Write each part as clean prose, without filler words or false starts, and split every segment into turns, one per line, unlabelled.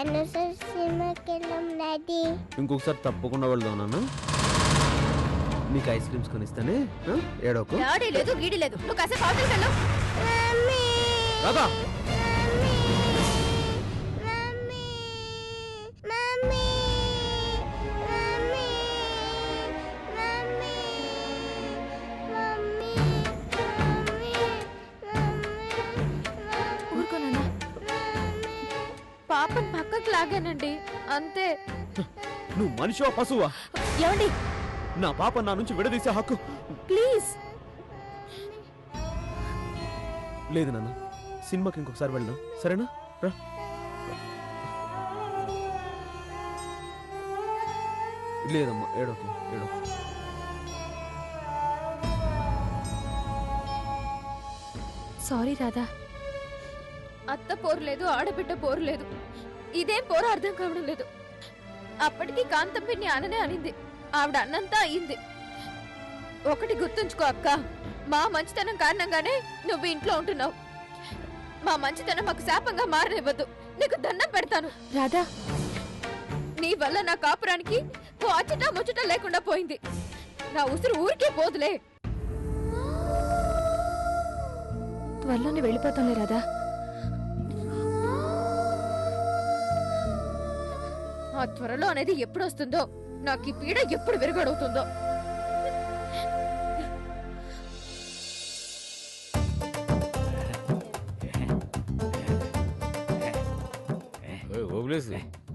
Dinosaur సినిమాకి వెళ్ళాం daddy.
ఇంకొకసారి తప్పకుండా వెళ్దాం నాన్న. నీకు ఐస్ క్రీమ్స్ కొనిస్తానే, ఏడోకు.
డాడీ లేదు గీడి లేదు, నువ్వు కాసేపు అవతలికి వెళ్ళు.
రాధా
పాపని పక్కకు లాగానండి అంతే.
నువ్వు మనిషివా పశువా?
ఏమండి,
నా పాప నా నుంచి విడదీసే హక్కు
ప్లీజ్.
లేదు నాన్న, సినిమాకి ఇంకొకసారి వెళ్దాం సరేనా? రా. లేదమ్మా ఏడోకు ఏడోకు.
సారీ రాధా. అత్త పోరు లేదు, ఆడబిడ్డ పోరు లేదు, ఇదేం పోరు అర్థం కావడం లేదు. అప్పటికి కాంతం పిన్ని అననే అనింది, ఆవిడ అన్నంతా అయింది. ఒకటి గుర్తుంచుకో అక్క, మా మంచితనం కారణంగానే నువ్వు ఇంట్లో ఉంటున్నావు. మా మంచితనం మాకు శాపంగా మారనివ్వద్దు, నీకు దండం పెడతాను. రాధా, నీ వల్ల నా కాపురానికి ఓ అచ్చట ముచ్చట లేకుండా పోయింది. నా ఉసురు ఊరికే పోదులే. త్వరలోనే వెళ్ళిపోతాను రాధా. ఆ త్వరలో అనేది ఎప్పుడు వస్తుందో, నాకు ఈ పీడ ఎప్పుడు విరగడవుతుందో.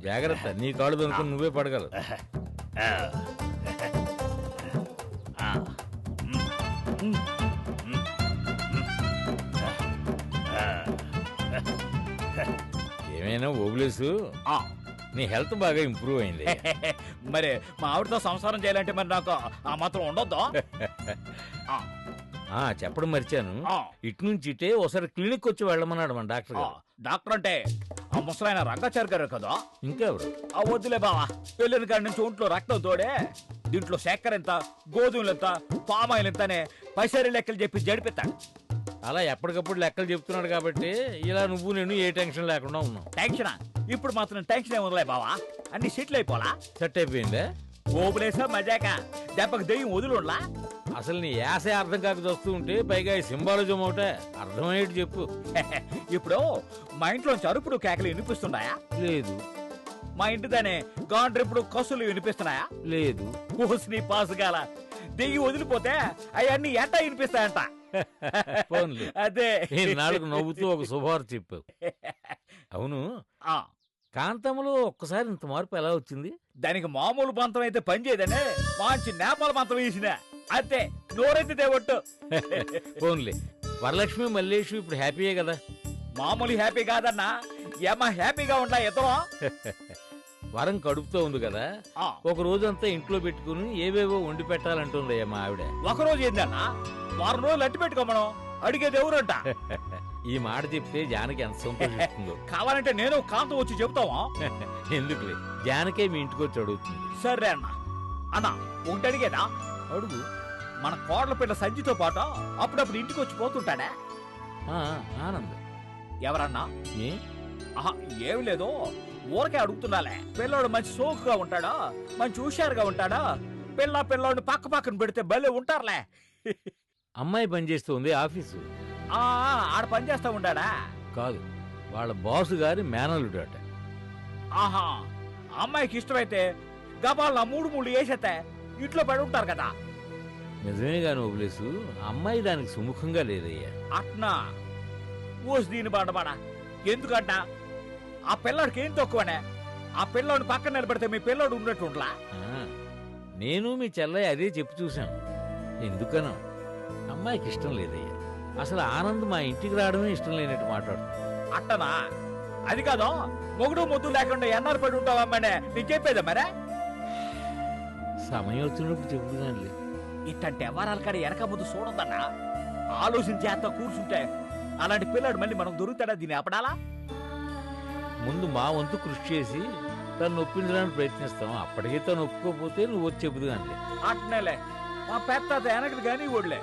జాగ్రత్త, నీ కాళ్ళు దొనుకుని నువ్వే పడగలవు. ఏమైనా ఓబులేసు, నీ హెల్త్ బాగా ఇంప్రూవ్ అయింది.
మరి మా ఆవిడతో సంసారం చేయాలంటే మరి నాకు ఆ మాత్రం ఉండొద్దు.
చెప్పడం మర్చాను, ఇటు నుంచి ఇటే ఒకసారి క్లినిక్ వచ్చి వెళ్ళమన్నాడు మన డాక్టర్ గారు.
డాక్టర్ అంటే ఆ ముసలాయన రంగాచారి గారు కదా?
ఇంకెవరు?
ఆ వద్దులే బావా, వెళ్ళిన కాడి నుంచి ఒంట్లో రక్తం తోడే దీంట్లో చక్కెర ఎంత, గోధుమలు ఎంత, పామాయిల్ ఎంత అనే పైసరి లెక్కలు చెప్పి జడిపిస్తాడు.
అలా ఎప్పటికప్పుడు లెక్కలు చెప్తున్నాడు కాబట్టి ఇలా నువ్వు నేను ఏ టెన్షన్ లేకుండా ఉన్నావు.
టెన్షనా? ఇప్పుడు మాత్రం టెన్షన్ ఏముందిలే బావా, అన్ని సెటిల్ అయిపోలా.
సెట్ అయిపోయిందే?
ఓబులేసా మజాక, దెబ్బకి దెయ్యం వదులులా.
అసలు నీ యాసే అర్థం కాక వస్తూ ఉంటే పైగా సింబాలజం ఒకటే అర్థమయ్యేటి చెప్పు.
ఇప్పుడు మా ఇంట్లోంచి అరుపుడు కేకలు వినిపిస్తున్నాయా?
లేదు.
మా ఇంటిదానే గాండ్రిప్పుడు కసులు వినిపిస్తున్నాయా?
లేదు.
నీ పాసుగాల దెయ్యి వదిలిపోతే అవన్నీ ఎట్టా వినిపిస్తాయంట.
అదే నాలుగు నవ్వుతూ ఒక శుభవార్త చెప్పావు. అవును, కాంతంలో ఒక్కసారి ఇంత మార్పు ఎలా వచ్చింది?
దానికి మామూలు పంతం అయితే పనిచేయదనే మంచి నేపాల పంతం వేసిన అంతే, నోరైతే దేవట్టు.
ఫోన్లే, వరలక్ష్మి మల్లేషు ఇప్పుడు హ్యాపీయే కదా?
మామూలు హ్యాపీ కాదన్నా, ఏమా హ్యాపీగా ఉంటా ఎదవా.
వరం కడుపుతో ఉంది కదా, ఒక రోజంతా ఇంట్లో పెట్టుకుని ఏవేవో వండి పెట్టాలంటుంది మా ఆవిడ.
ఒకరోజు ఏందన్నా, వారం రోజులు అట్టి పెట్టుకోమను, అడిగేది ఎవరంట.
ఈ మాట చెప్తే జానకి ఎంత సంతోషిస్తుందో.
కావాలంటే నేను కాంతం వచ్చి చెప్తావా?
ఎందుకులే, జానకే మీ ఇంటికి వచ్చి అడుగుతుంది.
సరే అన్న. అన్నా ఒకటి అడిగేదా?
అడుగు.
మన కోడల పిల్ల సంజితో పాటు అప్పుడప్పుడు ఇంటికి వచ్చి పోతుంటాడా?
ఆనంద్.
ఎవరన్నా?
ఆహా,
ఏమి లేదు, ఊరకే అడుగుతున్నాలే. పిల్లోడు మంచి సోకుగా ఉంటాడా, మంచి హుషారుగా ఉంటాడా? పిల్లోడిని పక్క పక్కన పెడితే భలే ఉంటారులే.
అమ్మాయి పనిచేస్తుంది ఆఫీసు.
ఆడ పని చేస్తా ఉంటాడా?
కాదు, వాళ్ళ బాసు గారి మేనలుడట.
ఆహా, అమ్మాయికి ఇష్టమైతే గబాల్ 3 వేసేస్తే ఇంట్లో పడి ఉంటారు కదా.
నిజమే గాని ఓబులేసు, అమ్మాయి దానికి సుముఖంగా లేదయ్యా.
అట్నా? ఓసి దీని బాడబాడా. ఎందుకంట ఆ పిల్లాడికి ఏం తక్కువనే? ఆ పిల్లోడు పక్కన నిలబడితే మీ పిల్లోడు ఉన్నట్టుంట్లా.
నేను మీ చెల్లయ్య అదే చెప్పు చూశాం. ఎందుకనో అమ్మాయికి ఇష్టం లేదయ్యా. అసలు ఆనంద్ మా ఇంటికి రావడమే ఇష్టం లేనట్టు మాట్లాడుతుంది.
అట్టనా? అది కాదు, మొగుడు ముద్దు లేకుండా ఎన్నారు పడి ఉంటావమ్మనే నీకు చెప్పేదా మరే?
సమయం వచ్చినప్పుడు చెబుతున్నానులే.
ఇట్టంటే ఎవరాల కాడ వెనక ముందు చూడొద్దన్నా, ఆలోచించేంత కూర్చుంటే అలాంటి పిల్లాడు మళ్ళీ మనం దొరుకుతాడా? దీన్ని ఆపడాలా?
ముందు మా వంతు కృషి చేసి తను ఒప్పించడానికి ప్రయత్నిస్తాం. అప్పటికే తను ఒప్పుకోపోతే నువ్వు వచ్చి చెబుదు కానీ.
అట్నేలే, మా పెద్ద వెనకటి కానీ ఓడ్లే.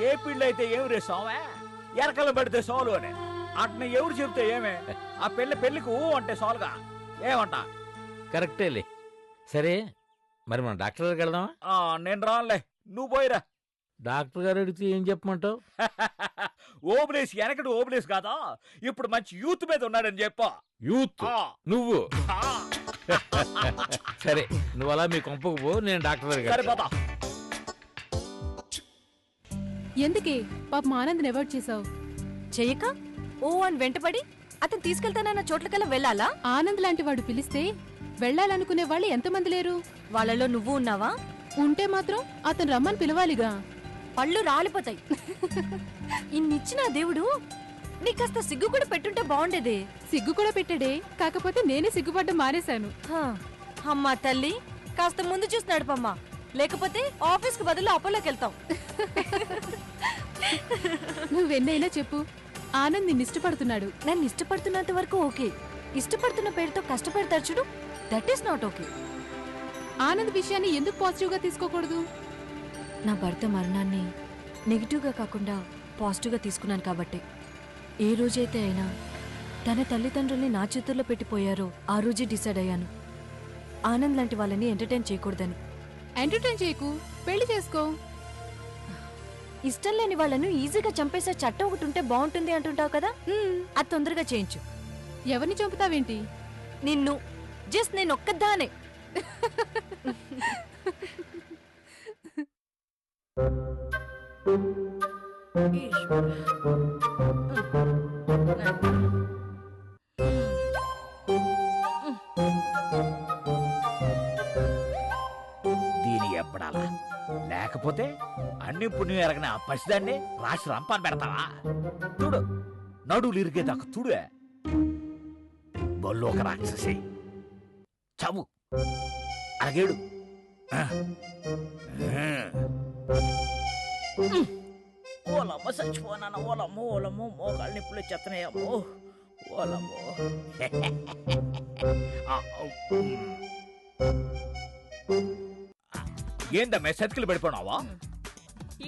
ఏ పిల్ల అయితే ఏమి రే సోమే, ఎరకలు పడితే సోలు అని అట్నే ఎవరు చెబితే ఏమే? ఆ పెళ్లికి ఊ అంటే సోలుగా ఏమంటా?
కరెక్టేలే. సరే మరి మనం డాక్టర్ దగ్గరికి వెళ్దామా?
నేను రానులే, నువ్వు పోయిరా.
డాక్టర్ గారు అడిగితే ఏం చెప్పమంటావు?
ఓబులేసి వెనకటి ఓబులేసి కాదా, ఇప్పుడు మంచి యూత్ మీద ఉన్నాడని చెప్పా.
యూత్ నువ్వు?
ఆ,
సరే నువ్వు అలా మీ కొంపకు పో, నేను డాక్టర్ దగ్గరికి
సరిపోతా.
ఎందుకే పాపం ఆనంద్ అవాయిడ్ చేసావు?
చెయ్యక ఓ అని వెంటపడి అతను తీసుకెళ్తానన్న చోట్లకల్లా వెళ్ళాలా?
ఆనంద్ లాంటి వాడు పిలిస్తే వెళ్ళాలనుకునే వాళ్ళు ఎంతమంది లేరు?
వాళ్ళలో నువ్వు ఉన్నావా?
ఉంటే మాత్రం అతను రమ్మని పిలవాలిగా.
పళ్ళు రాలిపోతాయి. ఇన్నిచ్చిన దేవుడు నీకాస్త సిగ్గు కూడా పెట్టుంటే బాగుండేది.
సిగ్గు కూడా పెట్టాడే, కాకపోతే నేనే సిగ్గుపడ్డం మానేశాను.
అమ్మా తల్లి, కాస్త ముందు చూసి నడపమ్మా, లేకపోతే ఆఫీస్ కు బదులు అపోలోకి వెళ్తాం.
నువ్వెన్నైనా చెప్పు, ఆనంద్ నిన్ను ఇష్టపడుతున్నాడు.
నన్ను ఇష్టపడుతున్నంత వరకు ఓకే. ఇష్టపడుతున్న పేరుతో కష్టపెడతాడు చూడు, that is not okay.
Anand విషయాన్ని ఎందుకు పాజిటివ్ గా తీసుకోకూడదు?
నా భర్త మరణాన్ని నెగిటివ్ గా కాకుండా పాజిటివ్ గా తీసుకున్నాను కాబట్టి, ఏ రోజైతే అయినా తన తల్లిదండ్రుల్ని నా చేతుల్లో పెట్టిపోయారో ఆ రోజే డిసైడ్ అయ్యాను, ఆనంద్ లాంటి వాళ్ళని ఎంటర్టైన్ చేయకూడదని.
ఎంటర్టైన్ చేయకు, పెళ్లి చేసుకో.
ఇష్టం లేని వాళ్ళను ఈజీగా చంపేసే చట్టం ఒకటి ఉంటే బాగుంటుంది అంటుంటావు కదా, అది తొందరగా చేయించు.
ఎవరిని చంపుతావేంటి?
నిన్ను. జస్ట్ నేను ఒక్కదానే.
దీని ఎప్పడాలా, లేకపోతే అన్ని పుణ్యం ఎరగని ఆ పసిదాన్ని రాసి రంపాన్ని పెడతావా? చూడు, నడువులు ఇరిగేదాకా చూడు. బొల్లు ఒక రాక్షసి, చవు అగేడు. ఓలమ్మ చచ్చిపోనా, ఓలమ్మో ఓలమ్మో, మోకాళ్ళ నిప్పులు చెత్తనాయమ్మో, ఓలమ్మో. ఏందమ్మే సర్కిల్ పడిపోనావా?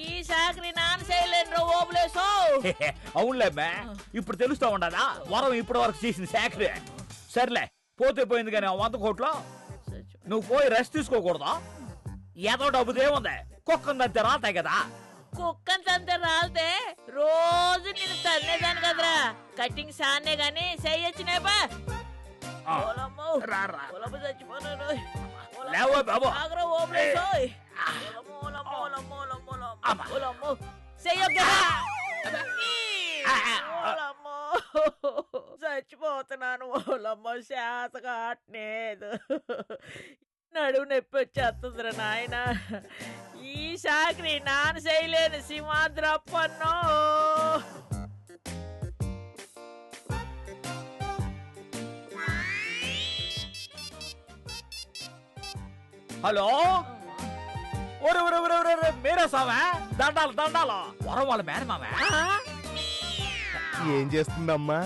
ఈ సాకరి నాన్న చేయలేను ఓబులేసో.
అవునులేమ్మే, ఇప్పుడు తెలుస్తా ఉండదా వరం ఇప్పటి వరకు చేసిన సాకరి. సర్లే, పోతే పోయింది కానీ 100 కోట్లు నువ్వు పోయి రెస్ట్ తీసుకోకూడదా? ఏదో డబ్బుదేముంది, కుక్కందంతే రాతాయి కదా.
కుక్కని తంతే రాలితే రోజు నేను తన్నేదాను కదరా. కటింగ్ సానే గాని చెయ్యొచ్చినే బా. చచ్చిపోనాను.
లేవో బాబు.
చచ్చిపోతున్నాను ఓలమ్మ, శాత కాట్లేదు, నడువు నొప్పి వచ్చేస్తుందిరా నాయన. ఈ సాకరి నాన్న చేయలేని సింహాద్రప్పన్నో.
హలో, మీరే సామే? దండాలు దండాలు, వరం వాళ్ళ మేనమామే.
ఏం చేస్తుందమ్మా?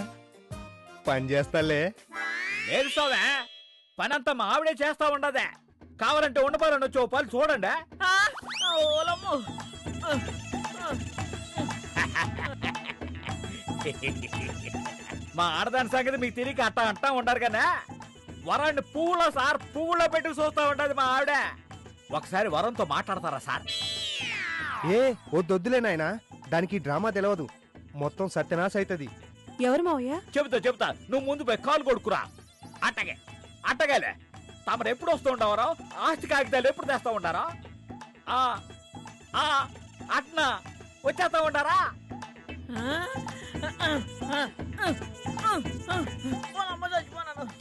పని చేస్తాలే.
లేదు సామే, పని అంతా మా ఆవిడే చేస్తా ఉండదే. కావాలంటే ఉండబాలని వచ్చి ఓ పని చూడండి.
ఓలమ్మ,
మా ఆడదాని సంగతి మీకు తిరిగి అట్టా అంటా ఉండారు కదా. వరాన్ని పువ్వులో పెట్టి చూస్తా ఉంటది మా ఆవిడ. ఒకసారి వరంతో మాట్లాడతారా సార్?
ఏ వద్దొద్దులే నాయనా, దానికి డ్రామా తెలియదు, మొత్తం సత్యనాశ అవుతుంది.
ఎవరు మావయ్య?
చెబుతా, నువ్వు ముందు పోయి కాలు కొడుకురా. అట్టగాలే తమరు ఎప్పుడు వస్తూ ఉండవరో, ఆస్తి కాగితాలు ఎప్పుడు తెస్తా ఉండారా? అట్నా వచ్చేస్తా ఉండారా?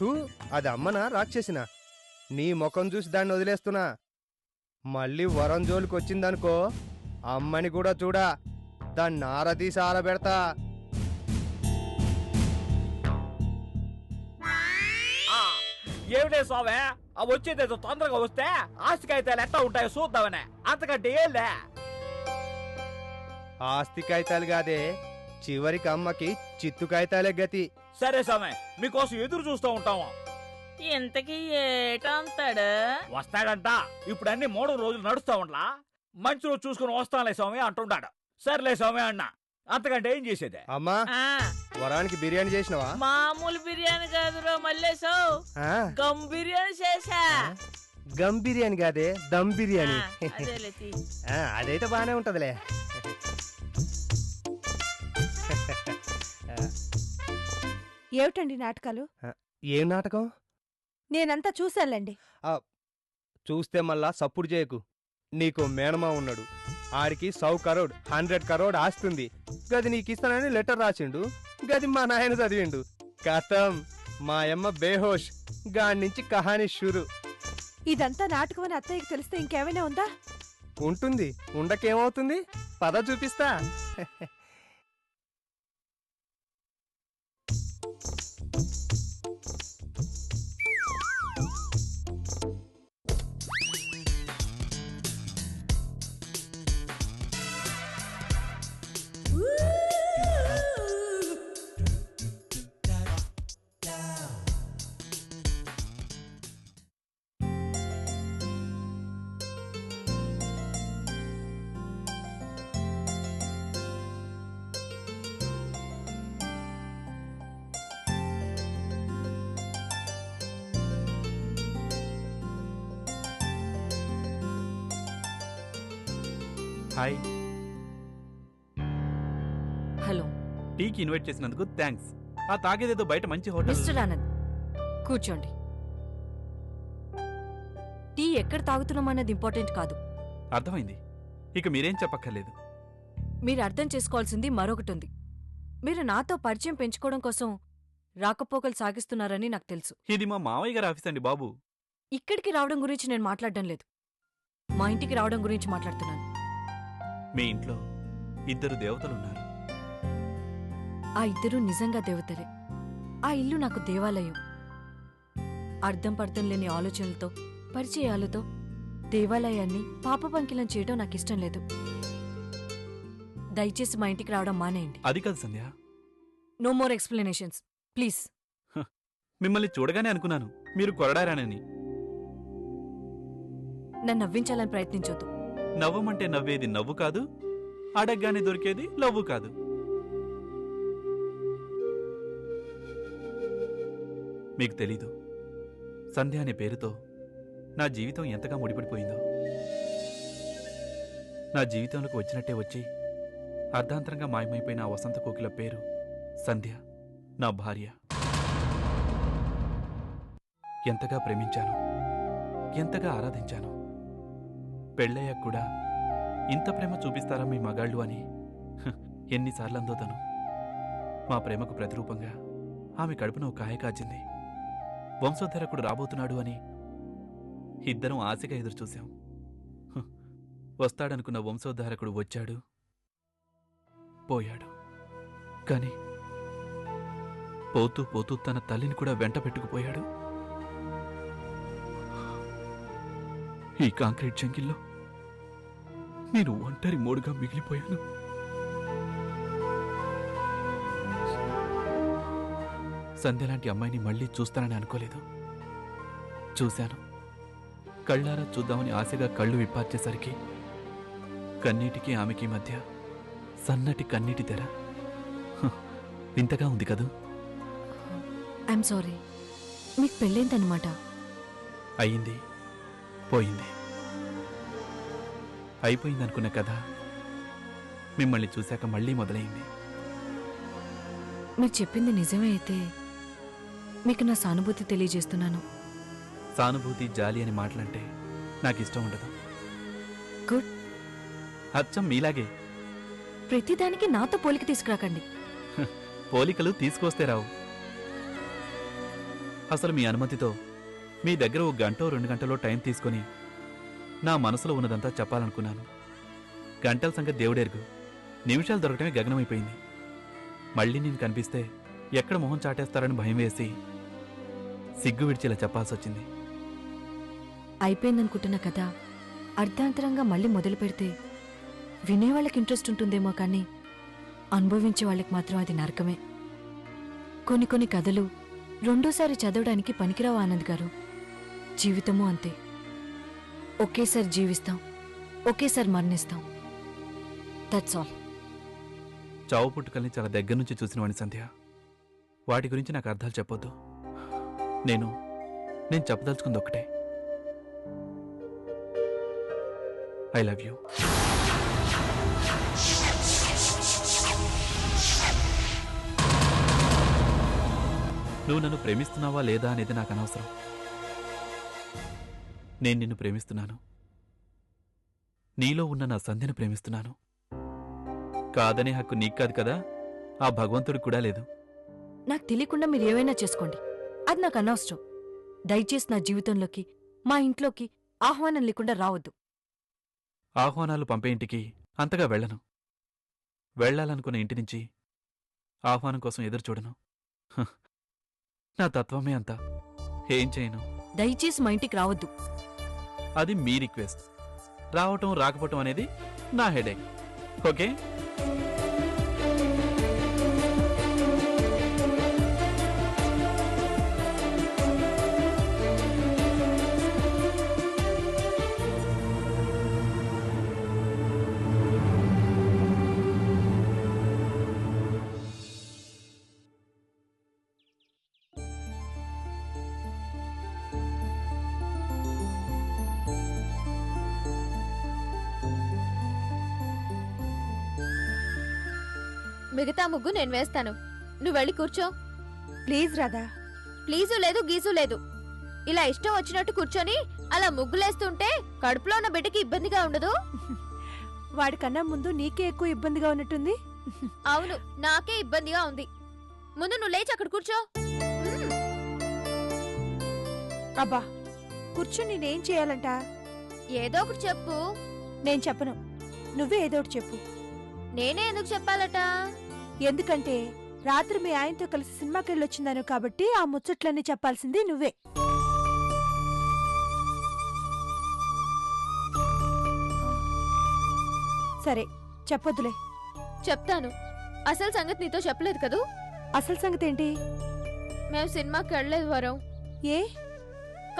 తూ, అది అమ్మనా రాక్షసినా? నీ ముఖం చూసి దాన్ని వదిలేస్తున్నా. మళ్ళీ వరం జోలికి వచ్చిందనుకో, అమ్మని కూడా చూడా, దాన్ని నారదీసి ఆరబెడతా.
ఏమిటే స్వామి, అవి వచ్చేదేదో తొందరగా వస్తే ఆస్తి కాగితాలు ఎట్లా ఉంటాయో చూద్దామనే, అంతకంటే ఏలే.
ఆస్తి కాగితాలు కాదే, చివరికి అమ్మకి చిత్తు కాగితాలే గతి.
సరే స్వామి, మీకోసం ఎదురు చూస్తూ ఉంటాము.
ఇంతకీ ఏటంతాడు?
వస్తాడంట. ఇప్పుడు అన్ని 3 రోజులు నడుస్తా ఉండలా, మంచి రోజు చూసుకుని వస్తానులే స్వామి అంటుంటాడు. సర్లే స్వామి అన్న, అంతకంటే ఏం చేసేదే?
అమ్మా వరానికి బిర్యానీ చేసినవా?
మామూలు బిర్యానీ కాదురా మల్లేసావు, గమ్ బిర్యానీ చేసా.
గమ్ బిర్యానీ కాదే, దమ్ బిర్యానీ.
అదేలే తీ.
అదైతే బానే ఉంటదిలే.
ఏమిటండి నాటకాలు?
ఏం నాటకం?
నేనంతా చూశానులేండి.
చూస్తే మళ్ళా సప్పుడు చేయకు. నీకు మేనమా ఉన్నాడు, ఆడికి 100 కరోడ్ 100 కరోడ్ ఆస్తుంది. గది నీకిస్తానని లెటర్ రాసిండు, గది మా నాయన చదివిండు. కథం మా అమ్మ బేహోష్, గాడి నుంచి కహానీ షురు.
ఇదంతా నాటకం అని అత్తయ్యకి తెలిస్తే ఇంకేమైనా ఉందా?
ఉంటుంది, ఉండకేమవుతుంది? పద చూపిస్తా.
హాయ్.
హలో.
టీకి ఇన్వైట్ చేసినందుకు థ్యాంక్స్. ఆ తాగేదేదో బయట మంచి హోటల్.
మిస్టర్ ఆనంద్, కూర్చోండి. టీ ఎక్కడ తాగుతున్నామన్నది ఇంపార్టెంట్ కాదు.
అర్థమైంది, ఇక మీరేం చెప్పక్కర్లేదు.
మీరు అర్థం చేసుకోవాల్సింది మరొకటి ఉంది. మీరు నాతో పరిచయం పెంచుకోవడం కోసం రాకపోకలు సాగిస్తున్నారని నాకు తెలుసు.
ఇది మా మావయ్య గారి ఆఫీస్ అండి బాబు.
ఇక్కడికి రావడం గురించి నేను మాట్లాడడం లేదు, మా ఇంటికి రావడం గురించి మాట్లాడుతున్నాను.
మీ ఇంట్లో 2 దేవతలున్నారు.
ఆ 2 నిజంగా దేవతలే. ఆ ఇల్లు నాకు దేవాలయం. అర్థం పర్థం లేని ఆలోచనలతో, పరిచయాలతో దేవాలయాన్ని పాపపంకిలం చేయడం నాకిష్టం లేదు. దయచేసి మా ఇంటికి రావడం మానేయండి.
అది కాదు Sandhya.
No more explanations please.
మిమ్మల్ని చూడగానే అనుకున్నాను మీరు కొరడారానని.
నన్ను నవ్వించాలని ప్రయత్నించొద్దు.
నవ్వమంటే నవ్వేది నవ్వు కాదు, అడగ్గానే దొరికేది లవ్వు కాదు. మీకు తెలీదు, సంధ్య అనే పేరుతో నా జీవితం ఎంతగా ముడిపడిపోయిందో. నా జీవితంలోకి వచ్చినట్టే వచ్చి అర్ధాంతరంగా మాయమైపోయిన ఆ వసంత కోకిల పేరు సంధ్య, నా భార్య. ఎంతగా ప్రేమించాను, ఎంతగా ఆరాధించాను. పెళ్ళయ్యాక కూడా ఇంత ప్రేమ చూపిస్తారా మీ మగాళ్ళు అని ఎన్నిసార్లు అందో తను. మా ప్రేమకు ప్రతిరూపంగా ఆమె కడుపున ఒక కాయ కాచింది. వంశోద్ధరకుడు రాబోతున్నాడు అని ఇద్దరం ఆశగా ఎదురుచూశాం. వస్తాడనుకున్న వంశోద్ధారకుడు వచ్చాడు, పోయాడు. కాని పోతూ పోతూ తన తల్లిని కూడా వెంట పెట్టుకుపోయాడు. ఈ కాంక్రీట్ జంగిల్లో నేను ఒంటరి మోడుగా మిగిలిపోయాను. సంధ్యలాంటి అమ్మాయిని మళ్ళీ చూస్తానని అనుకోలేదు. చూశాను. కళ్ళారా చూద్దామని ఆశగా కళ్ళు విప్పార్చేసరికి కన్నీటికి ఆమెకి మధ్య సన్నటి కన్నీటి తెర. వింతగా ఉంది కదూ.
I'm sorry. మీకు పెళ్ళైందన్నమాట?
అయింది, పోయింది. అయిపోయిందనుకున్న కథ మిమ్మల్ని చూశాక మళ్ళీ మొదలైంది.
మీరు చెప్పింది నిజమే అయితే మీకు నా సానుభూతి తెలియజేస్తున్నాను.
సానుభూతి, జాలి అని మాటలంటే నాకిష్టం ఉండదు.
గుడ్.
అచ్చం మీలాగే.
ప్రతిదానికి నాతో పోలిక తీసుకురాకండి.
పోలికలు తీసుకొస్తే రావు. అసలు మీ అనుమతితో మీ దగ్గర 1 గంట 2 గంటలో టైం తీసుకొని నా మనసులో ఉన్నదంతా చెప్పాలనుకున్నాను. గంటల సంగతి దేవుడెరుగు, నిమిషాలు దొరకటమే గగనమైపోయింది. మళ్ళీ నేను కనిపిస్తే ఎక్కడ మొహం చాటేస్తారని భయం వేసి సిగ్గు విడిచేలా చెప్పాల్సి వచ్చింది.
అయిపోయిందనుకుంటున్న కథ అర్ధాంతరంగా మళ్ళీ మొదలు పెడితే వినేవాళ్ళకి ఇంట్రెస్ట్ ఉంటుందేమో కానీ అనుభవించే వాళ్ళకి మాత్రం అది నరకమే. కొన్ని కథలు రెండోసారి చదవడానికి పనికిరావు ఆనంద్ గారు. జీవితము అంతే. ఒకేసారి జీవిస్తాం, ఒకేసారి మరణిస్తాం. That's all.
చావు పుట్టుకల్ని చాలా దగ్గర నుంచి చూసినవాడిని సంధ్య. వాటి గురించి నాకు అర్థాలు చెప్పొద్దు. నేను చెప్పదలుచుకుంది ఒక్కటే, ఐ లవ్ యూ. నువ్వు నన్ను ప్రేమిస్తున్నావా లేదా అనేది నాకు అనవసరం. నేను నిన్ను ప్రేమిస్తున్నాను. నీలో ఉన్న నా సంధ్యను ప్రేమిస్తున్నాను. కాదనే హక్కు నీకు కాదు కదా, ఆ భగవంతుడికి కూడా లేదు.
నాకు తెలియకుండా మీరు ఏమైనా చేసుకోండి, అది నాకు అనవసరం. దయచేసి నా జీవితంలోకి, మా ఇంట్లోకి ఆహ్వానం లేకుండా రావద్దు.
ఆహ్వానాలు పంపే ఇంటికి అంతగా వెళ్ళను. వెళ్ళాలనుకున్న ఇంటి నుంచి ఆహ్వానం కోసం ఎదురు చూడను. నా తత్వమే అంతా. ఏం చేయను.
దయచేసి మా ఇంటికి రావద్దు.
అది మీ రిక్వెస్ట్. రావటం రాకపోవటం అనేది నా హెడేక్. ఓకే?
మిగతా ముగ్గు నేను వేస్తాను, నువ్వు వెళ్ళి కూర్చో.
ప్లీజ్ రాధా.
ప్లీజు లేదు, గీజు లేదు. ఇలా ఇష్టం వచ్చినట్టు కూర్చొని అలా ముగ్గులేస్తుంటే కడుపులో ఉన్న బిడ్డకి ఇబ్బందిగా ఉండదు?
వాడికన్నా ముందు నీకే ఎక్కువ ఇబ్బందిగా ఉన్నట్టుంది.
అవును, నాకే ఇబ్బందిగా ఉంది. ముందు నువ్వు లేచి అక్కడ కూర్చో.
అబ్బా, కూర్చొని నేనేం చేయాలంట?
ఏదో ఒకటి చెప్పు.
నేను చెప్పను, నువ్వే ఏదో ఒకటి చెప్పు.
నేనే ఎందుకు చెప్పాలట?
ఎందుకంటే రాత్రి మీ ఆయనతో కలిసి సినిమాకి వెళ్ళొచ్చిందాను కాబట్టి ఆ ముచ్చట్లన్నీ చెప్పాల్సింది నువ్వే. సరే చెప్పొద్దులే.
చెప్తాను. అసలు సంగతి నీతో చెప్పలేదు కదూ?
అసలు సంగతి ఏంటి?
మేము సినిమాకి వెళ్ళలేదు వరం.
ఏ?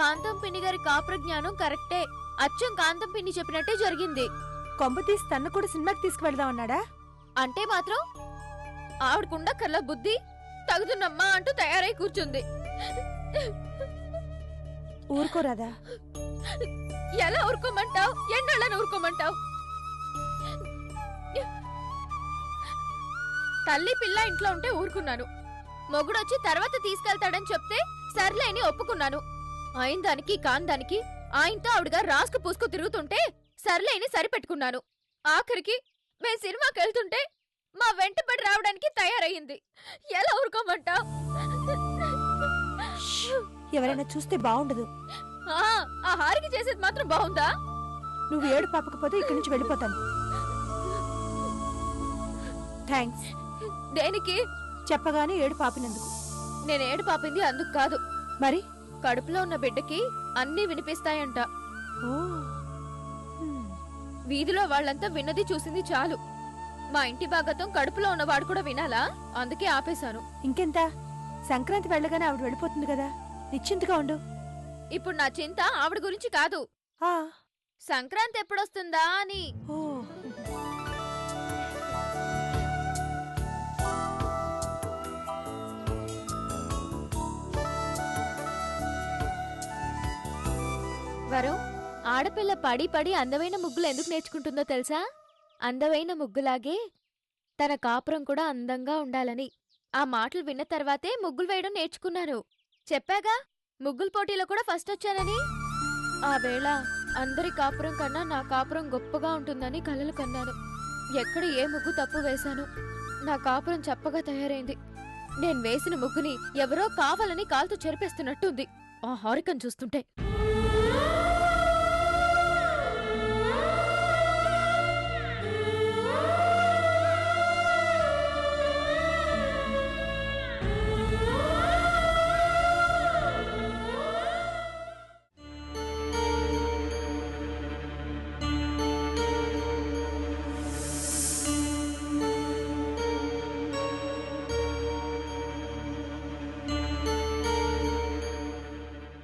కాంతం పిన్ని గారి కాప్రజ్ఞానం కరెక్టే. అచ్చం కాంతం పిన్ని చెప్పినట్టే జరిగింది.
కొంప తీసి తన్ను కూడా సినిమాకి తీసుకువెళ్దాం అన్నాడా?
అంటే మాత్రం ఆవిడకుండా కల్లా బుద్ధి తగుదున్నమ్మా అంటూ తయారై కూర్చుంది.
ఊరుకోరాదా?
ఎలా ఊరుకోమంటావు? ఎన్నాళ్ళని ఊరుకోమంటావు? తల్లి పిల్ల ఇంట్లో ఉంటే ఊరుకున్నాను. మొగుడొచ్చి తర్వాత తీసుకెళ్తాడని చెప్తే సర్లేని ఒప్పుకున్నాను. అయిన దానికి కాని దానికి ఆయనతో ఆవిడగా రాసుకు పూసుకు తిరుగుతుంటే సర్లేని సరిపెట్టుకున్నాను. ఆఖరికి మేం సినిమాకి వెళ్తుంటే మా వెంటబడి రావడానికి తయారయ్యింది. ఎలా ఊరుకోమంటావు?
ఎవరైనా చూస్తే బాగుండదు.
ఆ హారికి చేసేది మాత్రం బాగుందా?
నువ్వు ఏడు పాపకపోతే ఇక్కడి నుంచి వెళ్ళిపోతాను. థ్యాంక్స్.
దేనికి?
చెప్పగానే ఏడు పాపినందుకు.
నేను ఏడు పాపింది అందుకు కాదు.
మరి
కడుపులో ఉన్న బిడ్డకి అన్నీ వినిపిస్తాయంట. వీధిలో వాళ్ళంతా విన్నది చూసింది చాలు. మా ఇంటి భాగతం కడుపులో ఉన్నవాడు కూడా వినాలా? అందుకే ఆపేశాను.
ఇంకెంత? సంక్రాంతి వెళ్ళగానే ఆవిడ వెళ్ళిపోతుంది కదా, నిశ్చింతగా ఉండు.
ఇప్పుడు నా చింత ఆవిడ గురించి కాదు, సంక్రాంతి ఎప్పుడొస్తుందా అని. వరం, ఆడపిల్ల పడి పడి అందమైన ముగ్గులు ఎందుకు నేర్చుకుంటుందో తెలుసా? అందమైన ముగ్గులాగే తన కాపురం కూడా అందంగా ఉండాలని. ఆ మాటలు విన్న తర్వాతే ముగ్గులు వేయడం నేర్చుకున్నాను. చెప్పాగా ముగ్గుల పోటీలో కూడా ఫస్ట్ వచ్చానని. ఆ వేళ అందరి కాపురం కన్నా నా కాపురం గొప్పగా ఉంటుందని కలలు కన్నాను. ఎక్కడ ఏ ముగ్గు తప్పు వేశాను. నా కాపురం చప్పగా తయారైంది. నేను వేసిన ముగ్గుని ఎవరో కావాలని కాలుతో చెరిపేస్తున్నట్టుంది ఆ హారికను చూస్తుంటే.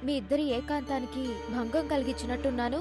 మీ ఇద్దరి ఏకాంతానికి భంగం కలిగించినట్టున్నాను.